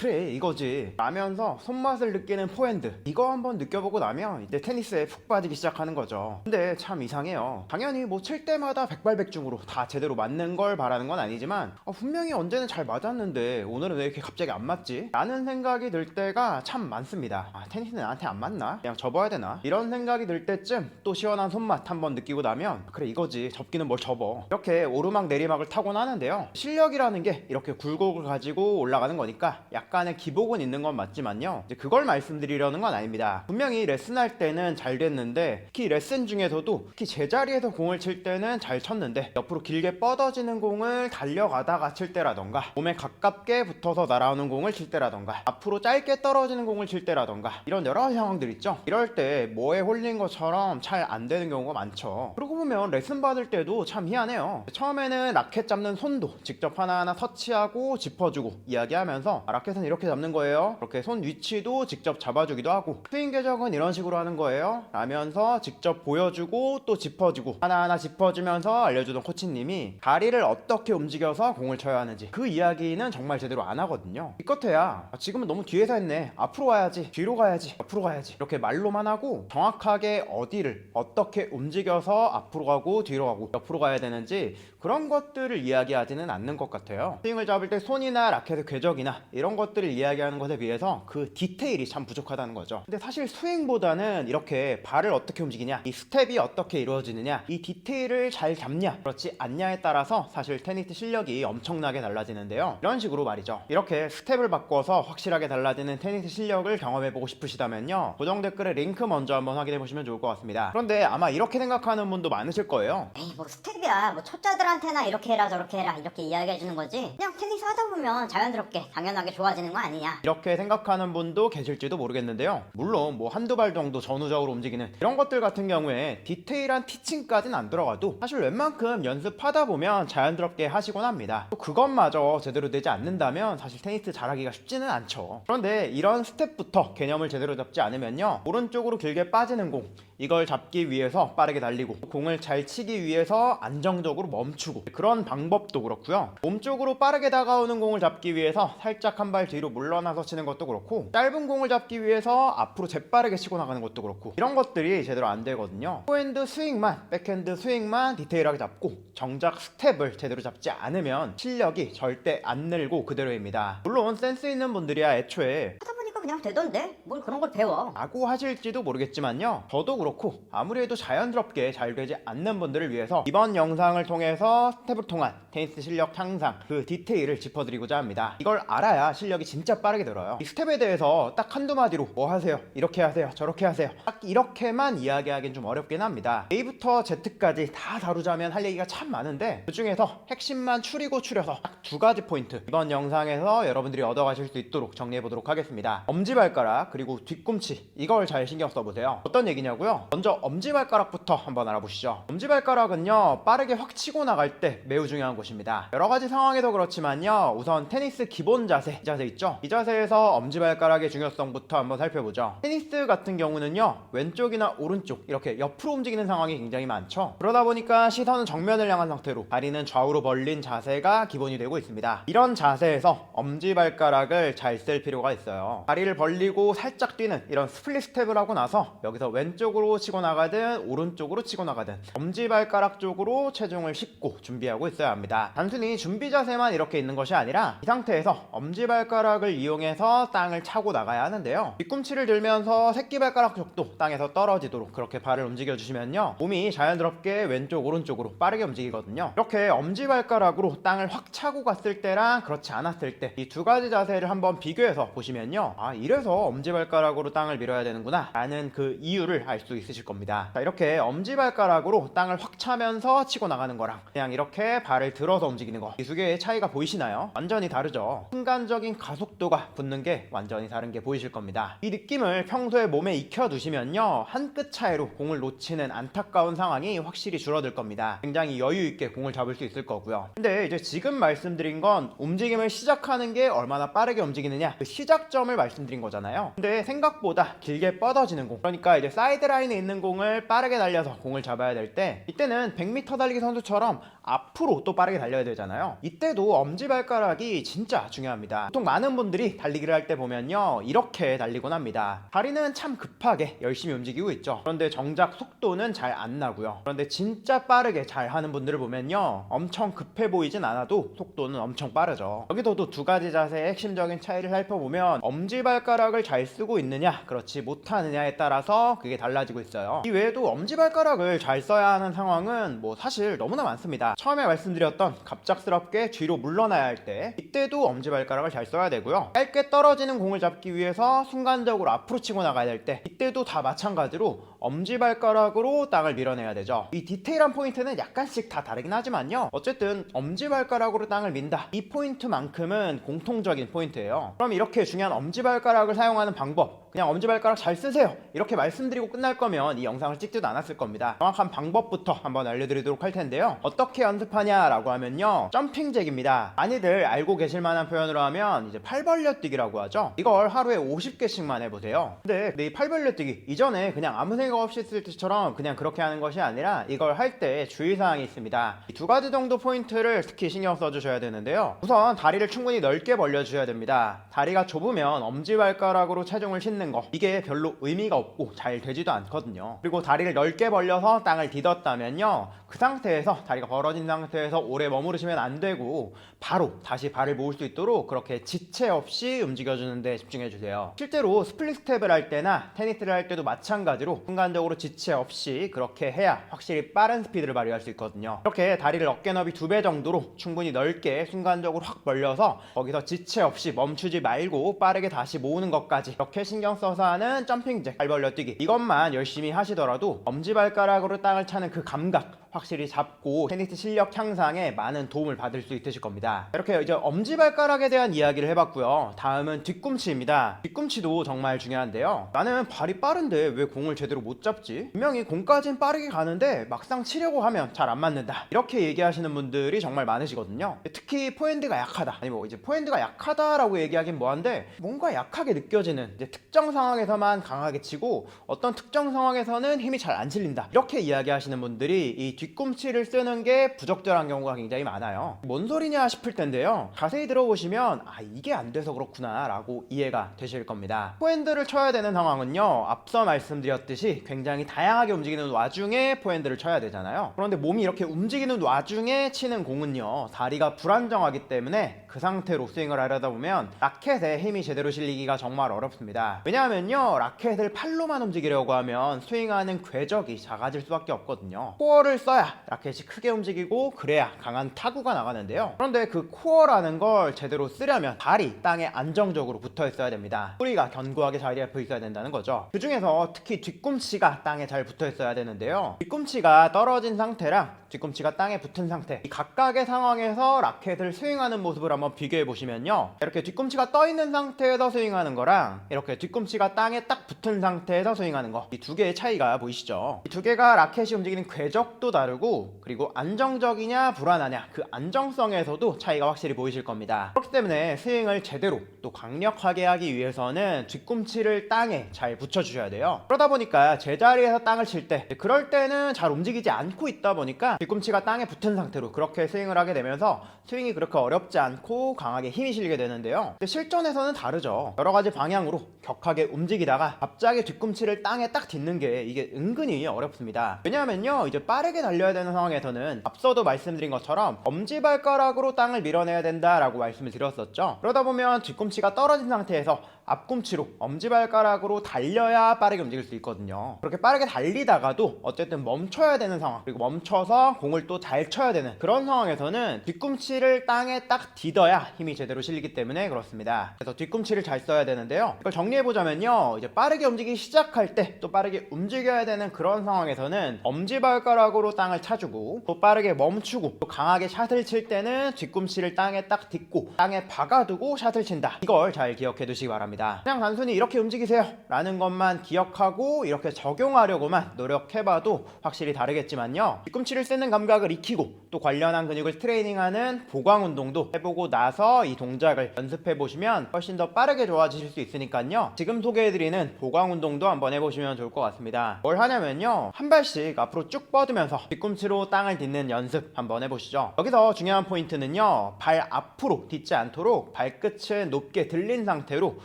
그래 이거지 라면서 손맛을 느끼는 포핸드, 이거 한번 느껴보고 나면 이제 테니스에 푹 빠지기 시작하는 거죠. 근데 참 이상해요. 당연히 뭐 칠 때마다 백발백중으로 다 제대로 맞는 걸 바라는 건 아니지만 분명히 언제는 잘 맞았는데 오늘은 왜 이렇게 갑자기 안 맞지? 라는 생각이 들 때가 참 많습니다. 테니스는 나한테 안 맞나? 그냥 접어야 되나? 이런 생각이 들 때쯤 또 시원한 손맛 한번 느끼고 나면 그래 이거지, 접기는 뭘 접어. 이렇게 오르막 내리막을 타곤 하는데요, 실력이라는 게 이렇게 굴곡을 가지고 올라가는 거니까 약간의 기복은 있는 건 맞지만요, 이제 그걸 말씀드리려는 건 아닙니다. 분명히 레슨할 때는 잘 됐는데, 특히 레슨 중에서도 특히 제자리에서 공을 칠 때는 잘 쳤는데 옆으로 길게 뻗어지는 공을 달려가다가 칠 때라던가, 몸에 가깝게 붙어서 날아오는 공을 칠 때라던가, 앞으로 짧게 떨어지는 공을 칠 때라던가, 이런 여러 가지 상황들 있죠. 이럴 때 뭐에 홀린 것처럼 잘 안 되는 경우가 많죠. 그러고 보면 레슨 받을 때도 참 희한해요. 처음에는 라켓 잡는 손도 직접 하나하나 터치하고 짚어주고 이야기하면서 라켓은 이렇게 잡는 거예요, 그렇게 손 위치도 직접 잡아주기도 하고, 스윙 궤적은 이런 식으로 하는 거예요 라면서 직접 보여주고 또 짚어주고, 하나하나 짚어주면서 알려주던 코치님이 다리를 어떻게 움직여서 공을 쳐야 하는지 그 이야기는 정말 제대로 안 하거든요. 기껏해야 지금은 너무 뒤에서 했네, 앞으로 가야지, 뒤로 가야지, 옆으로 가야지, 이렇게 말로만 하고 정확하게 어디를 어떻게 움직여서 앞으로 가고 뒤로 가고 옆으로 가야 되는지 그런 것들을 이야기하지는 않는 것 같아요. 스윙을 잡을 때 손이나 라켓의 궤적이나 이런 것들을 이야기하는 것에 비해서 그 디테일이 참 부족하다는 거죠. 근데 사실 스윙보다는 이렇게 발을 어떻게 움직이냐, 이 스텝이 어떻게 이루어지느냐, 이 디테일을 잘 잡냐 그렇지 않냐에 따라서 사실 테니스 실력이 엄청나게 달라지는데요, 이런 식으로 말이죠. 이렇게 스텝을 바꿔서 확실하게 달라지는 테니스 실력을 경험해보고 싶으시다면요, 고정 댓글에 링크 먼저 한번 확인해보시면 좋을 것 같습니다. 그런데 아마 이렇게 생각하는 분도 많으실 거예요. 에이 뭐 스텝이야, 뭐 초짜들한테나 이렇게 해라 저렇게 해라 이렇게 이야기해주는 거지, 그냥 테니스 하다 보면 자연스럽게 당연하게 좋아지는 거 아니냐, 이렇게 생각하는 분도 계실지도 모르겠는데요, 물론 뭐 한두 발 정도 전후적으로 움직이는 이런 것들 같은 경우에 디테일한 티칭까지는 안 들어가도 사실 웬만큼 연습하다 보면 자연스럽게 하시곤 합니다. 또 그것마저 제대로 되지 않는다면 사실 테니스 잘하기가 쉽지는 않죠. 그런데 이런 스텝부터 개념을 제대로 잡지 않으면요, 오른쪽으로 길게 빠지는 공, 이걸 잡기 위해서 빠르게 달리고 공을 잘 치기 위해서 안정적으로 멈추고, 그런 방법도 그렇고요, 몸쪽으로 빠르게 다가오는 공을 잡기 위해서 살짝 한 발 뒤로 물러나서 치는 것도 그렇고, 짧은 공을 잡기 위해서 앞으로 재빠르게 치고 나가는 것도 그렇고, 이런 것들이 제대로 안 되거든요. 포핸드 스윙만, 백핸드 스윙만 디테일하게 잡고 정작 스텝을 제대로 잡지 않으면 실력이 절대 안 늘고 그대로입니다. 물론 센스 있는 분들이야 애초에 하다 보니까 그냥 되던데 뭘 그런 걸 배워. 라고 하실지도 모르겠지만요, 저도 그렇고 아무리 해도 자연스럽게 잘 되지 않는 분들을 위해서 이번 영상을 통해서 스텝을 통한 테니스 실력 향상, 그 디테일을 짚어드리고자 합니다. 이걸 알아야 실력이 진짜 빠르게 늘어요. 이 스텝에 대해서 딱 한두 마디로 뭐 하세요, 이렇게 하세요, 저렇게 하세요, 딱 이렇게만 이야기하기는 좀 어렵긴 합니다. A부터 Z까지 다 다루자면 할 얘기가 참 많은데, 그 중에서 핵심만 추려서 딱 두 가지 포인트 이번 영상에서 여러분들이 얻어가실 수 있도록 정리해보도록 하겠습니다. 엄지발가락 그리고 뒤꿈치, 이걸 잘 신경 써보세요. 어떤 얘기냐고요? 먼저 엄지발가락부터 한번 알아보시죠. 엄지발가락은요, 빠르게 확 치고 나갈 때 매우 중요한 곳입니다. 여러가지 상황에서 그렇지만요, 우선 테니스 기본 자세, 이 자세 있죠? 이 자세에서 엄지발가락의 중요성부터 한번 살펴보죠. 테니스 같은 경우는요, 왼쪽이나 오른쪽 이렇게 옆으로 움직이는 상황이 굉장히 많죠. 그러다 보니까 시선은 정면을 향한 상태로 다리는 좌우로 벌린 자세가 기본이 되고 있습니다. 이런 자세에서 엄지발가락을 잘 쓸 필요가 있어요. 다리를 벌리고 살짝 뛰는 이런 스플릿 스텝을 하고 나서 여기서 왼쪽으로 치고 나가든 오른쪽으로 치고 나가든 엄지발가락 쪽으로 체중을 싣고 준비하고 있어야 합니다. 단순히 준비 자세만 이렇게 있는 것이 아니라 이 상태에서 엄지발가락을 이용해서 땅을 차고 나가야 하는데요, 뒤꿈치를 들면서 새끼발가락 쪽도 땅에서 떨어지도록 그렇게 발을 움직여 주시면요, 몸이 자연스럽게 왼쪽 오른쪽으로 빠르게 움직이거든요. 이렇게 엄지발가락으로 땅을 확 차고 갔을 때랑 그렇지 않았을 때 이 두 가지 자세를 한번 비교해서 보시면요, 이래서 엄지발가락으로 땅을 밀어야 되는구나 라는 그 이유를 알 수 있으실 겁니다. 자, 이렇게 엄지발가락으로 땅을 확 차면서 치고 나가는 거랑 그냥 이렇게 발을 들어서 움직이는 거, 이 두 개의 차이가 보이시나요? 완전히 다르죠. 순간적인 가속도가 붙는 게 완전히 다른 게 보이실 겁니다. 이 느낌을 평소에 몸에 익혀두시면요, 한 끗 차이로 공을 놓치는 안타까운 상황이 확실히 줄어들 겁니다. 굉장히 여유 있게 공을 잡을 수 있을 거고요. 근데 이제 지금 말씀드린 건 움직임을 시작하는 게 얼마나 빠르게 움직이느냐, 그 시작점을 말씀 말씀드린 거잖아요. 근데 생각보다 길게 뻗어지는 공, 그러니까 이제 사이드라인에 있는 공을 빠르게 달려서 공을 잡아야 될 때, 이때는 100m 달리기 선수처럼 앞으로 또 빠르게 달려야 되잖아요. 이때도 엄지발가락이 진짜 중요합니다. 보통 많은 분들이 달리기를 할 때 보면요, 이렇게 달리곤 합니다. 다리는 참 급하게 열심히 움직이고 있죠. 그런데 정작 속도는 잘 안 나고요. 그런데 진짜 빠르게 잘 하는 분들을 보면요, 엄청 급해 보이진 않아도 속도는 엄청 빠르죠. 여기서도 두 가지 자세의 핵심적인 차이를 살펴보면 엄지발가락을 잘 쓰고 있느냐, 그렇지 못하느냐에 따라서 그게 달라지고 있어요. 이 외에도 엄지발가락을 잘 써야 하는 상황은 뭐 사실 너무나 많습니다. 처음에 말씀드렸던 갑작스럽게 뒤로 물러나야 할 때, 이때도 엄지발가락을 잘 써야 되고요. 짧게 떨어지는 공을 잡기 위해서 순간적으로 앞으로 치고 나가야 될 때, 이때도 다 마찬가지로 엄지발가락으로 땅을 밀어내야 되죠. 이 디테일한 포인트는 약간씩 다 다르긴 하지만요, 어쨌든 엄지발가락으로 땅을 민다, 이 포인트만큼은 공통적인 포인트예요. 그럼 이렇게 중요한 엄지발가락을 사용하는 방법, 그냥 엄지발가락 잘 쓰세요 이렇게 말씀드리고 끝날 거면 이 영상을 찍지도 않았을 겁니다. 정확한 방법부터 한번 알려드리도록 할 텐데요, 어떻게 연습하냐라고 하면요, 점핑잭입니다. 많이들 알고 계실 만한 표현으로 하면 이제 팔 벌려 뛰기라고 하죠. 이걸 하루에 50개씩만 해보세요. 근데 이 팔 벌려 뛰기 이전에 그냥 아무 생각 없이 했을 때처럼 그냥 그렇게 하는 것이 아니라, 이걸 할 때 주의사항이 있습니다. 이 두 가지 정도 포인트를 특히 신경 써주셔야 되는데요, 우선 다리를 충분히 넓게 벌려주셔야 됩니다. 다리가 좁으면 엄지발가락으로 체중을 싣는 거, 이게 별로 의미가 없고 잘 되지도 않거든요. 그리고 다리를 넓게 벌려서 땅을 디뎠다면요, 그 상태에서 다리가 벌어진 상태에서 오래 머무르시면 안 되고 바로 다시 발을 모을 수 있도록 그렇게 지체 없이 움직여주는 데 집중해 주세요. 실제로 스플릿 스텝을 할 때나 테니스를 할 때도 마찬가지로 순간적으로 지체 없이 그렇게 해야 확실히 빠른 스피드를 발휘할 수 있거든요. 이렇게 다리를 어깨 너비 2배 정도로 충분히 넓게 순간적으로 확 벌려서 거기서 지체 없이 멈추지 말고 빠르게 다시 모으는 것까지 이렇게 신경 써서 하는 점핑잭, 발 벌려뛰기, 이것만 열심히 하시더라도 엄지발가락으로 땅을 차는 그 감각 확실히 잡고 테니스 실력 향상에 많은 도움을 받을 수 있으실 겁니다. 이렇게 이제 엄지발가락에 대한 이야기를 해봤고요. 다음은 뒤꿈치입니다. 뒤꿈치도 정말 중요한데요, 나는 발이 빠른데 왜 공을 제대로 못 잡지? 분명히 공까진 빠르게 가는데 막상 치려고 하면 잘 안 맞는다, 이렇게 얘기하시는 분들이 정말 많으시거든요. 특히 포핸드가 약하다, 아니 뭐 이제 포핸드가 약하다라고 얘기하긴 뭐한데, 뭔가 약하게 느껴지는 이제 특정 상황에서만 강하게 치고 어떤 특정 상황에서는 힘이 잘 안 실린다, 이렇게 이야기하시는 분들이 이 뒤꿈치를 쓰는 게 부적절한 경우가 굉장히 많아요. 뭔 소리냐 싶을 텐데요, 자세히 들어보시면 아, 이게 안 돼서 그렇구나 라고 이해가 되실 겁니다. 포핸드를 쳐야 되는 상황은요, 앞서 말씀드렸듯이 굉장히 다양하게 움직이는 와중에 포핸드를 쳐야 되잖아요. 그런데 몸이 이렇게 움직이는 와중에 치는 공은요, 다리가 불안정하기 때문에 그 상태로 스윙을 하려다 보면 라켓에 힘이 제대로 실리기가 정말 어렵습니다. 왜냐하면요, 라켓을 팔로만 움직이려고 하면 스윙하는 궤적이 작아질 수밖에 없거든요. 코어를 써야 라켓이 크게 움직이고 그래야 강한 타구가 나가는데요, 그런데 그 코어라는 걸 제대로 쓰려면 발이 땅에 안정적으로 붙어 있어야 됩니다. 뿌리가 견고하게 자리에 붙어 있어야 된다는 거죠. 그 중에서 특히 뒤꿈치가 땅에 잘 붙어 있어야 되는데요, 뒤꿈치가 떨어진 상태랑 뒤꿈치가 땅에 붙은 상태, 이 각각의 상황에서 라켓을 스윙하는 모습을 한번 비교해 보시면요, 이렇게 뒤꿈치가 떠 있는 상태에서 스윙하는 거랑 이렇게 뒤꿈치가 땅에 딱 붙은 상태에서 스윙하는 거, 이 두 개의 차이가 보이시죠? 이 두 개가 라켓이 움직이는 궤적도 다르고, 그리고 안정적이냐 불안하냐, 그 안정성에서도 차이가 확실히 보이실 겁니다. 그렇기 때문에 스윙을 제대로 또 강력하게 하기 위해서는 뒤꿈치를 땅에 잘 붙여주셔야 돼요. 그러다 보니까 제자리에서 땅을 칠 때, 그럴 때는 잘 움직이지 않고 있다 보니까 뒤꿈치가 땅에 붙은 상태로 그렇게 스윙을 하게 되면서 스윙이 그렇게 어렵지 않고 강하게 힘이 실리게 되는데요, 근데 실전에서는 다르죠. 여러 가지 방향으로 격하게 움직이다가 갑자기 뒤꿈치를 땅에 딱 딛는 게 이게 은근히 어렵습니다. 왜냐하면요, 이제 빠르게 달려야 되는 상황에서는 앞서도 말씀드린 것처럼 엄지발가락으로 땅을 밀어내야 된다라고 말씀을 드렸었죠. 그러다 보면 뒤꿈치가 떨어진 상태에서 앞꿈치로 엄지발가락으로 달려야 빠르게 움직일 수 있거든요. 그렇게 빠르게 달리다가도 어쨌든 멈춰야 되는 상황, 그리고 멈춰서 공을 또 잘 쳐야 되는 그런 상황에서는 뒤꿈치를 땅에 딱 디뎌야 힘이 제대로 실리기 때문에 그렇습니다. 그래서 뒤꿈치를 잘 써야 되는데요, 이걸 정리해보자면요, 이제 빠르게 움직이기 시작할 때 또 빠르게 움직여야 되는 그런 상황에서는 엄지발가락으로 땅을 차주고, 또 빠르게 멈추고, 또 강하게 샷을 칠 때는 뒤꿈치를 땅에 딱 딛고 땅에 박아두고 샷을 친다, 이걸 잘 기억해 두시기 바랍니다. 그냥 단순히 이렇게 움직이세요 라는 것만 기억하고 이렇게 적용하려고만 노력해봐도 확실히 다르겠지만요, 뒤꿈치를 쓰는 감각을 익히고 또 관련한 근육을 트레이닝하는 보강 운동도 해보고 나서 이 동작을 연습해 보시면 훨씬 더 빠르게 좋아지실 수 있으니까요, 있으면요, 지금 소개해드리는 보강 운동도 한번 해보시면 좋을 것 같습니다. 뭘 하냐면요, 한 발씩 앞으로 쭉 뻗으면서 뒤꿈치로 땅을 딛는 연습 한번 해보시죠. 여기서 중요한 포인트는요, 발 앞으로 딛지 않도록 발끝은 높게 들린 상태로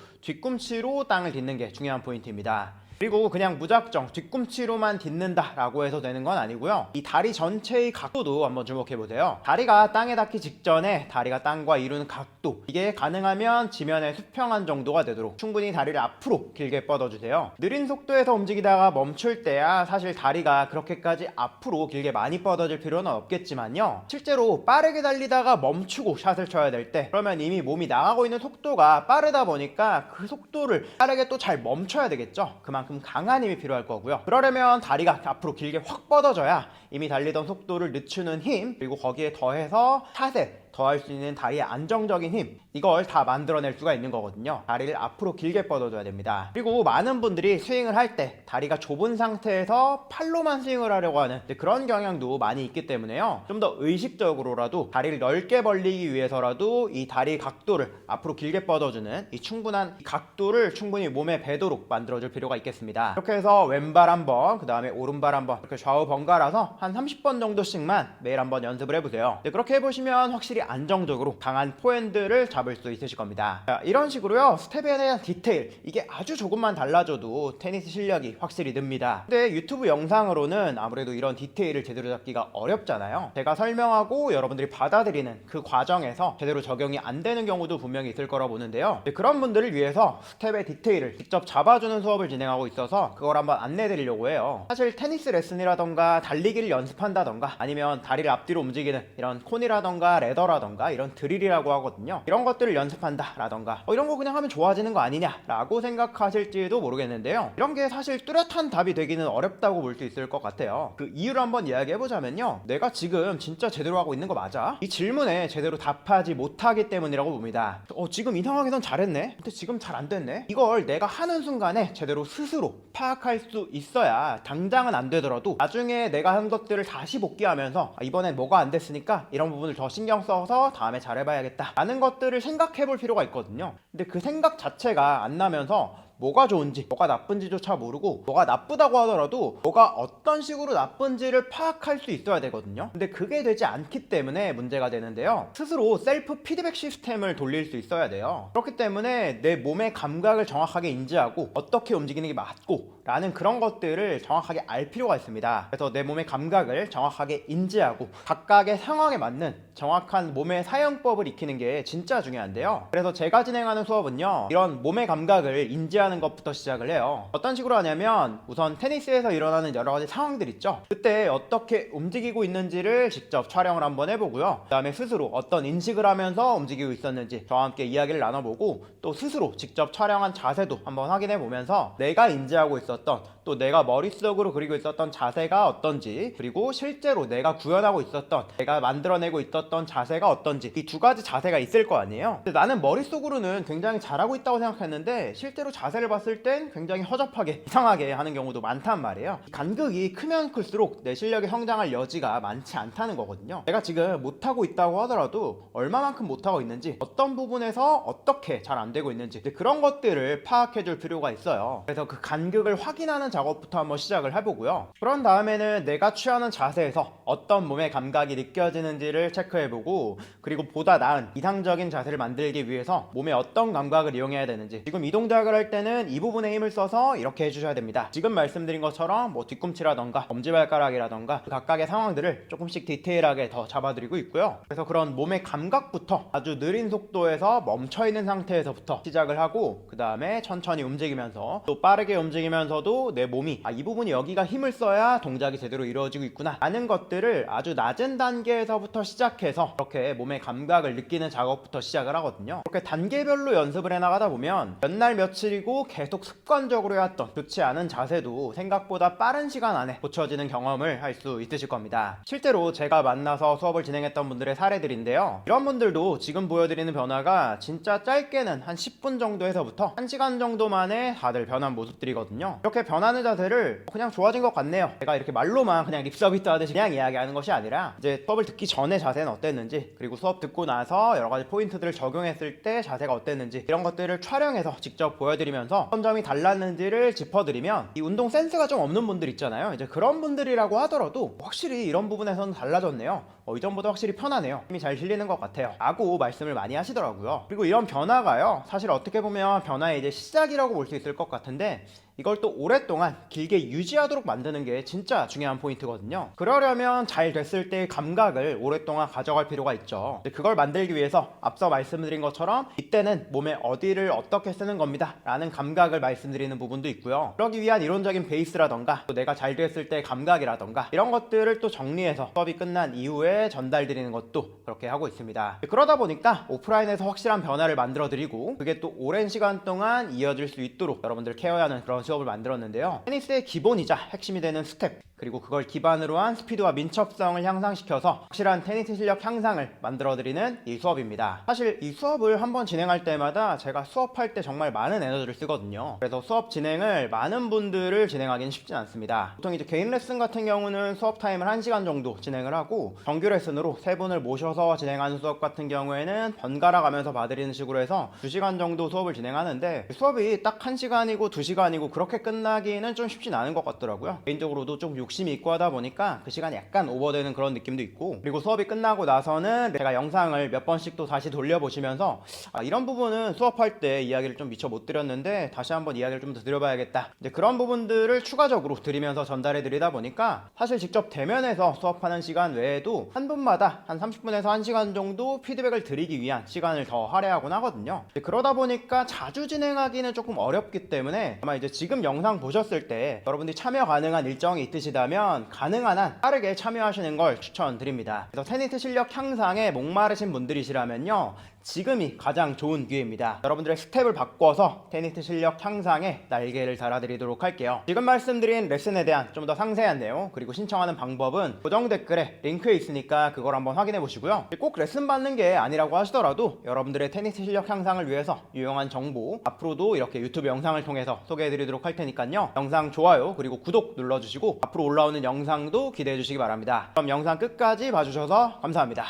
뒤꿈치로 땅을 딛는 게 중요한 포인트입니다. 그리고 그냥 무작정 뒤꿈치로만 딛는다 라고 해서 되는 건 아니고요, 이 다리 전체의 각도도 한번 주목해 보세요. 다리가 땅에 닿기 직전에 다리가 땅과 이루는 각도, 이게 가능하면 지면에 수평한 정도가 되도록 충분히 다리를 앞으로 길게 뻗어주세요. 느린 속도에서 움직이다가 멈출 때야 사실 다리가 그렇게까지 앞으로 길게 많이 뻗어질 필요는 없겠지만요, 실제로 빠르게 달리다가 멈추고 샷을 쳐야 될 때, 그러면 이미 몸이 나가고 있는 속도가 빠르다 보니까 그 속도를 빠르게 또 잘 멈춰야 되겠죠. 그만큼 강한 힘이 필요할 거고요. 그러려면 다리가 앞으로 길게 확 뻗어져야 이미 달리던 속도를 늦추는 힘, 그리고 거기에 더해서 샷에 더할 수 있는 다리의 안정적인 힘, 이걸 다 만들어낼 수가 있는 거거든요. 다리를 앞으로 길게 뻗어줘야 됩니다. 그리고 많은 분들이 스윙을 할 때 다리가 좁은 상태에서 팔로만 스윙을 하려고 하는 그런 경향도 많이 있기 때문에요, 좀 더 의식적으로라도 다리를 넓게 벌리기 위해서라도 이 다리 각도를 앞으로 길게 뻗어주는 이 충분한 각도를 충분히 몸에 배도록 만들어줄 필요가 있겠습니다. 이렇게 해서 왼발 한번, 그 다음에 오른발 한번, 이렇게 좌우 번갈아서 한 30번 정도씩만 매일 한번 연습을 해보세요. 그렇게 해보시면 확실히 안정적으로 강한 포핸드를 잡을 수 있으실 겁니다. 자, 이런 식으로요, 스텝에 대한 디테일, 이게 아주 조금만 달라져도 테니스 실력이 확실히 늡니다. 근데 유튜브 영상으로는 아무래도 이런 디테일을 제대로 잡기가 어렵잖아요. 제가 설명하고 여러분들이 받아들이는 그 과정에서 제대로 적용이 안 되는 경우도 분명히 있을 거라 보는데요, 그런 분들을 위해서 스텝의 디테일을 직접 잡아주는 수업을 진행하고 있어서 그걸 한번 안내해 드리려고 해요. 사실 테니스 레슨이라던가 달리기를 연습한다던가 아니면 다리를 앞뒤로 움직이는 이런 콘이라던가 레더라던가 이런 드릴이라고 하거든요. 이런 것들을 연습한다 라던가 이런 거 그냥 하면 좋아지는 거 아니냐 라고 생각하실지도 모르겠는데요, 이런 게 사실 뚜렷한 답이 되기는 어렵다고 볼 수 있을 것 같아요. 그 이유를 한번 이야기해보자면요, 내가 지금 진짜 제대로 하고 있는 거 맞아? 이 질문에 제대로 답하지 못하기 때문이라고 봅니다. 지금 이 상황에선 잘했네? 근데 지금 잘 안 됐네? 이걸 내가 하는 순간에 제대로 스스로 파악할 수 있어야 당장은 안 되더라도 나중에 내가 한 것들을 다시 복귀하면서 이번엔 뭐가 안 됐으니까 이런 부분을 더 신경 써서 다음에 잘해봐야겠다 라는 것들을 생각해 볼 필요가 있거든요. 근데 그 생각 자체가 안 나면서 뭐가 좋은지 뭐가 나쁜지조차 모르고, 뭐가 나쁘다고 하더라도 뭐가 어떤 식으로 나쁜지를 파악할 수 있어야 되거든요. 근데 그게 되지 않기 때문에 문제가 되는데요, 스스로 셀프 피드백 시스템을 돌릴 수 있어야 돼요. 그렇기 때문에 내 몸의 감각을 정확하게 인지하고 어떻게 움직이는 게 맞고 라는 그런 것들을 정확하게 알 필요가 있습니다. 그래서 내 몸의 감각을 정확하게 인지하고 각각의 상황에 맞는 정확한 몸의 사용법을 익히는 게 진짜 중요한데요, 그래서 제가 진행하는 수업은요, 이런 몸의 감각을 인지하는 것부터 시작을 해요. 어떤 식으로 하냐면, 우선 테니스에서 일어나는 여러 가지 상황들 있죠, 그때 어떻게 움직이고 있는지를 직접 촬영을 한번 해보고요, 그 다음에 스스로 어떤 인식을 하면서 움직이고 있었는지 저와 함께 이야기를 나눠보고, 또 스스로 직접 촬영한 자세도 한번 확인해 보면서 내가 인지하고 있었던, 또 내가 머릿속으로 그리고 있었던 자세가 어떤지, 그리고 실제로 내가 구현하고 있었던, 내가 만들어내고 있었던 자세가 어떤지, 이 두 가지 자세가 있을 거 아니에요. 근데 나는 머릿속으로는 굉장히 잘하고 있다고 생각했는데 실제로 자세를 봤을 땐 굉장히 허접하게 이상하게 하는 경우도 많단 말이에요. 간극이 크면 클수록 내 실력이 성장할 여지가 많지 않다는 거거든요. 내가 지금 못하고 있다고 하더라도 얼마만큼 못하고 있는지, 어떤 부분에서 어떻게 잘 안 되고 있는지, 그런 것들을 파악해 줄 필요가 있어요. 그래서 그 간극을 확인하는 작업부터 한번 시작을 해보고요, 그런 다음에는 내가 취하는 자세에서 어떤 몸의 감각이 느껴지는지를 체크해보고, 그리고 보다 나은 이상적인 자세를 만들기 위해서 몸의 어떤 감각을 이용해야 되는지, 지금 이 동작을 할 때는 이 부분에 힘을 써서 이렇게 해주셔야 됩니다, 지금 말씀드린 것처럼 뭐 뒤꿈치라던가 엄지발가락이라던가 각각의 상황들을 조금씩 디테일하게 더 잡아드리고 있고요. 그래서 그런 몸의 감각부터 아주 느린 속도에서 멈춰있는 상태에서부터 시작을 하고, 그 다음에 천천히 움직이면서 또 빠르게 움직이면서도 내 몸이 이 부분이 여기가 힘을 써야 동작이 제대로 이루어지고 있구나 라는 것들을 아주 낮은 단계에서부터 시작해서 이렇게 몸의 감각을 느끼는 작업부터 시작을 하거든요. 이렇게 단계별로 연습을 해나가다 보면 몇 날 며칠이고 계속 습관적으로 해왔던 좋지 않은 자세도 생각보다 빠른 시간 안에 고쳐지는 경험을 할 수 있으실 겁니다. 실제로 제가 만나서 수업을 진행했던 분들의 사례들인데요, 이런 분들도 지금 보여드리는 변화가 진짜 짧게는 한 10분 정도에서부터 1시간 정도 만에 다들 변한 모습들이거든요. 이렇게 변하는 자세를 그냥 좋아진 것 같네요, 제가 이렇게 말로만 그냥 립서비스 하듯이 그냥 이야기하는 것이 아니라 이제 수업을 듣기 전에 자세는 어땠는지, 그리고 수업 듣고 나서 여러 가지 포인트들을 적용했을 때 자세가 어땠는지, 이런 것들을 촬영해서 직접 보여드리면서 어떤 점이 달랐는지를 짚어드리면, 이 운동 센스가 좀 없는 분들 있잖아요. 이제 그런 분들이라고 하더라도 확실히 이런 부분에서는 달라졌네요, 이전보다 확실히 편하네요, 힘이 잘 실리는 것 같아요 라고 말씀을 많이 하시더라고요. 그리고 이런 변화가요, 사실 어떻게 보면 변화의 이제 시작이라고 볼 수 있을 것 같은데, 이걸 또 오랫동안 길게 유지하도록 만드는 게 진짜 중요한 포인트거든요. 그러려면 잘 됐을 때의 감각을 오랫동안 가져갈 필요가 있죠. 그걸 만들기 위해서 앞서 말씀드린 것처럼 이때는 몸의 어디를 어떻게 쓰는 겁니다 라는 감각을 말씀드리는 부분도 있고요. 그러기 위한 이론적인 베이스라던가, 또 내가 잘 됐을 때의 감각이라던가, 이런 것들을 또 정리해서 수업이 끝난 이후에 전달드리는 것도 그렇게 하고 있습니다. 그러다 보니까 오프라인에서 확실한 변화를 만들어 드리고, 그게 또 오랜 시간 동안 이어질 수 있도록 여러분들 케어해야 하는 그런 수업을 만들었는데요. 테니스의 기본이자 핵심이 되는 스텝, 그리고 그걸 기반으로 한 스피드와 민첩성을 향상시켜서 확실한 테니스 실력 향상을 만들어드리는 이 수업입니다. 사실 이 수업을 한번 진행할 때마다 제가 수업할 때 정말 많은 에너지를 쓰거든요. 그래서 수업 진행을 많은 분들을 진행하기는 쉽진 않습니다. 보통 이제 개인 레슨 같은 경우는 수업 타임을 1시간 정도 진행을 하고, 정규 레슨으로 3분을 모셔서 진행하는 수업 같은 경우에는 번갈아 가면서 봐드리는 식으로 해서 2시간 정도 수업을 진행하는데, 수업이 딱 1시간이고 2시간이고 그렇게 끝나기는 좀 쉽진 않은 것 같더라고요. 개인적으로도 좀 욕심이 있고 하다 보니까 그 시간이 약간 오버되는 그런 느낌도 있고, 그리고 수업이 끝나고 나서는 제가 영상을 몇 번씩 또 다시 돌려보시면서 이런 부분은 수업할 때 이야기를 좀 미처 못 드렸는데 다시 한번 이야기를 좀 더 드려봐야겠다, 이제 그런 부분들을 추가적으로 드리면서 전달해 드리다 보니까, 사실 직접 대면에서 수업하는 시간 외에도 한 분마다 한 30분에서 1시간 정도 피드백을 드리기 위한 시간을 더 할애하곤 하거든요. 그러다 보니까 자주 진행하기는 조금 어렵기 때문에, 아마 이제 지금 영상 보셨을 때 여러분들이 참여 가능한 일정이 있으시다면 가능한 한 빠르게 참여하시는 걸 추천드립니다. 그래서 테니스 실력 향상에 목마르신 분들이시라면요, 지금이 가장 좋은 기회입니다. 여러분들의 스텝을 바꿔서 테니스 실력 향상에 날개를 달아드리도록 할게요. 지금 말씀드린 레슨에 대한 좀 더 상세한 내용, 그리고 신청하는 방법은 고정 댓글에 링크에 있으니까 그걸 한번 확인해 보시고요. 꼭 레슨 받는 게 아니라고 하시더라도 여러분들의 테니스 실력 향상을 위해서 유용한 정보 앞으로도 이렇게 유튜브 영상을 통해서 소개해 드리도록 할 테니까요, 영상 좋아요 그리고 구독 눌러주시고 앞으로 올라오는 영상도 기대해 주시기 바랍니다. 그럼 영상 끝까지 봐주셔서 감사합니다.